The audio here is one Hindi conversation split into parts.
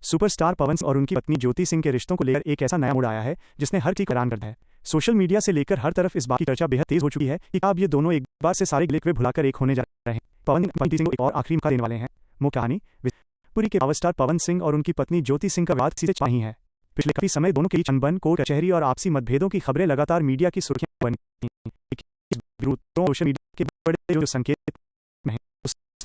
सुपरस्टार पवन सिंह और उनकी पत्नी ज्योति सिंह के रिश्तों को लेकर एक ऐसा नया मोड़ आया है जिसने हर किसी को हैरान कर दिया है। सोशल मीडिया से लेकर हर तरफ इस बात की चर्चा बेहद तेज हो चुकी है कि अब ये दोनों एक बार से सारे गिले शिकवे भुलाकर एक होने जा रहे हैं। पवन ज्योति सिंह को एक और आखिरी मौका देने वाले हैं। मुख्य कहानी पुरी के पावर स्टार पवन सिंह और उनकी पत्नी ज्योति सिंह का विवाद किसी से नहीं है। पिछले काफी समय दोनों के बीच अनबन, कोर्ट कचहरी और आपसी मतभेदों की खबरें लगातार मीडिया की सुर्खियां बनी। सोशल मीडिया के बड़े जो संकेत में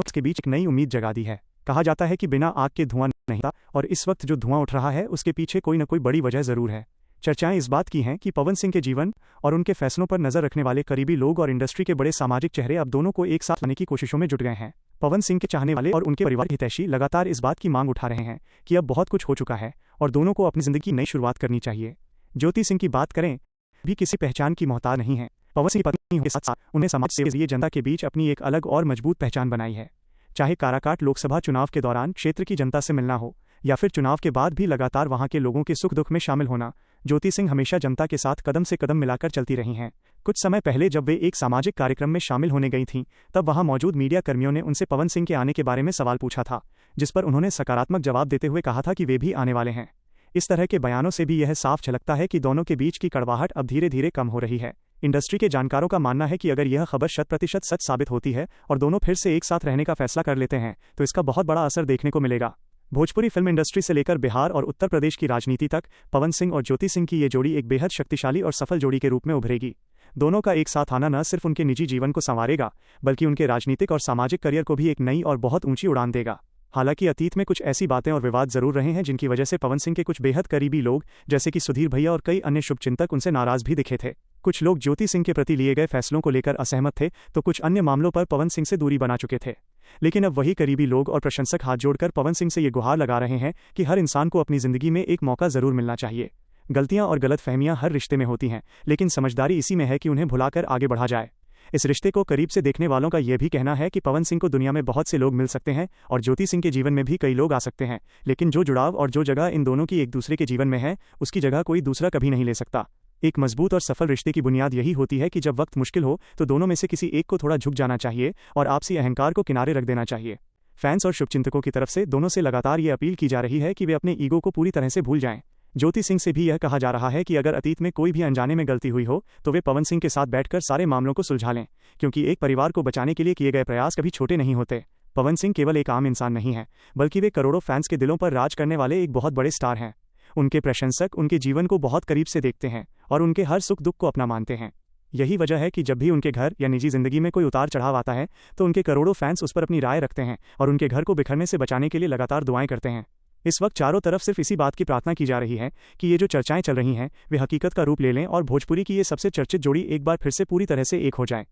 उसके बीच एक नई उम्मीद जगा दी है। कहा जाता है कि बिना आग के धुआं नहीं था और इस वक्त जो धुआं उठ रहा है उसके पीछे कोई न कोई बड़ी वजह जरूर है। चर्चाएं इस बात की हैं कि पवन सिंह के जीवन और उनके फैसलों पर नजर रखने वाले करीबी लोग और इंडस्ट्री के बड़े सामाजिक चेहरे अब दोनों को एक साथ लाने की कोशिशों में जुट गए हैं। पवन सिंह के चाहने वाले और उनके परिवार के हितैषी लगातार इस बात की मांग उठा रहे हैं कि अब बहुत कुछ हो चुका है और दोनों को अपनी जिंदगी की नई शुरुआत करनी चाहिए। ज्योति सिंह की बात करें भी किसी पहचान की मोहताज नहीं है। पवन सिंह की पत्नी के साथ साथ उन्हें समाज सेवा के लिए जनता के बीच अपनी एक अलग और मजबूत पहचान बनाई है। चाहे काराकाट लोकसभा चुनाव के दौरान क्षेत्र की जनता से मिलना हो या फिर चुनाव के बाद भी लगातार वहां के लोगों के सुख दुख में शामिल होना, ज्योति सिंह हमेशा जनता के साथ कदम से कदम मिलाकर चलती रही हैं। कुछ समय पहले जब वे एक सामाजिक कार्यक्रम में शामिल होने गई थीं, तब वहां मौजूद मीडिया कर्मियों ने उनसे पवन सिंह के आने के बारे में सवाल पूछा था, जिस पर उन्होंने सकारात्मक जवाब देते हुए कहा था कि वे भी आने वाले हैं। इस तरह के बयानों से भी यह साफ झलकता है कि दोनों के बीच की कड़वाहट अब धीरे धीरे कम हो रही है। इंडस्ट्री के जानकारों का मानना है कि अगर यह खबर 100% सच साबित होती है और दोनों फिर से एक साथ रहने का फैसला कर लेते हैं तो इसका बहुत बड़ा असर देखने को मिलेगा। भोजपुरी फिल्म इंडस्ट्री से लेकर बिहार और उत्तर प्रदेश की राजनीति तक पवन सिंह और ज्योति सिंह की ये जोड़ी एक बेहद शक्तिशाली और सफल जोड़ी के रूप में उभरेगी। दोनों का एक साथ आना न सिर्फ उनके निजी जीवन को संवारेगा बल्कि उनके राजनीतिक और सामाजिक करियर को भी एक नई और बहुत ऊंची उड़ान देगा। हालांकि अतीत में कुछ ऐसी बातें और विवाद जरूर रहे हैं जिनकी वजह से पवन सिंह के कुछ बेहद करीबी लोग जैसे कि सुधीर भैया और कई अन्य शुभचिंतक उनसे नाराज भी दिखे थे। कुछ लोग ज्योति सिंह के प्रति लिए गए फैसलों को लेकर असहमत थे तो कुछ अन्य मामलों पर पवन सिंह से दूरी बना चुके थे। लेकिन अब वही करीबी लोग और प्रशंसक हाथ जोड़कर पवन सिंह से ये गुहार लगा रहे हैं कि हर इंसान को अपनी जिंदगी में एक मौका जरूर मिलना चाहिए। गलतियां और गलतफहमियां हर रिश्ते में होती हैं, लेकिन समझदारी इसी में है कि उन्हें भुलाकर आगे बढ़ा जाए। इस रिश्ते को करीब से देखने वालों का यह भी कहना है कि पवन सिंह को दुनिया में बहुत से लोग मिल सकते हैं और ज्योति सिंह के जीवन में भी कई लोग आ सकते हैं, लेकिन जो जुड़ाव और जो जगह इन दोनों की एक दूसरे के जीवन में है उसकी जगह कोई दूसरा कभी नहीं ले सकता। एक मजबूत और सफल रिश्ते की बुनियाद यही होती है कि जब वक्त मुश्किल हो तो दोनों में से किसी एक को थोड़ा झुक जाना चाहिए और आपसी अहंकार को किनारे रख देना चाहिए। फैंस और शुभचिंतकों की तरफ से दोनों से लगातार ये अपील की जा रही है कि वे अपने ईगो को पूरी तरह से भूल जाएं। ज्योति सिंह से भी यह कहा जा रहा है कि अगर अतीत में कोई भी अनजाने में गलती हुई हो तो वे पवन सिंह के साथ बैठकर सारे मामलों को सुलझा लें, क्योंकि एक परिवार को बचाने के लिए किए गए प्रयास कभी छोटे नहीं होते। पवन सिंह केवल एक आम इंसान नहीं है बल्कि वे करोड़ों फैंस के दिलों पर राज करने वाले एक बहुत बड़े स्टार हैं। उनके प्रशंसक उनके जीवन को बहुत करीब से देखते हैं और उनके हर सुख दुख को अपना मानते हैं। यही वजह है कि जब भी उनके घर या निजी जिंदगी में कोई उतार चढ़ाव आता है तो उनके करोड़ों फैंस उस पर अपनी राय रखते हैं और उनके घर को बिखरने से बचाने के लिए लगातार दुआएं करते हैं। इस वक्त चारों तरफ सिर्फ इसी बात की प्रार्थना की जा रही है कि ये जो चर्चाएं चल रही हैं वे हकीकत का रूप ले लें और भोजपुरी की ये सबसे चर्चित जोड़ी एक बार फिर से पूरी तरह से एक हो जाए।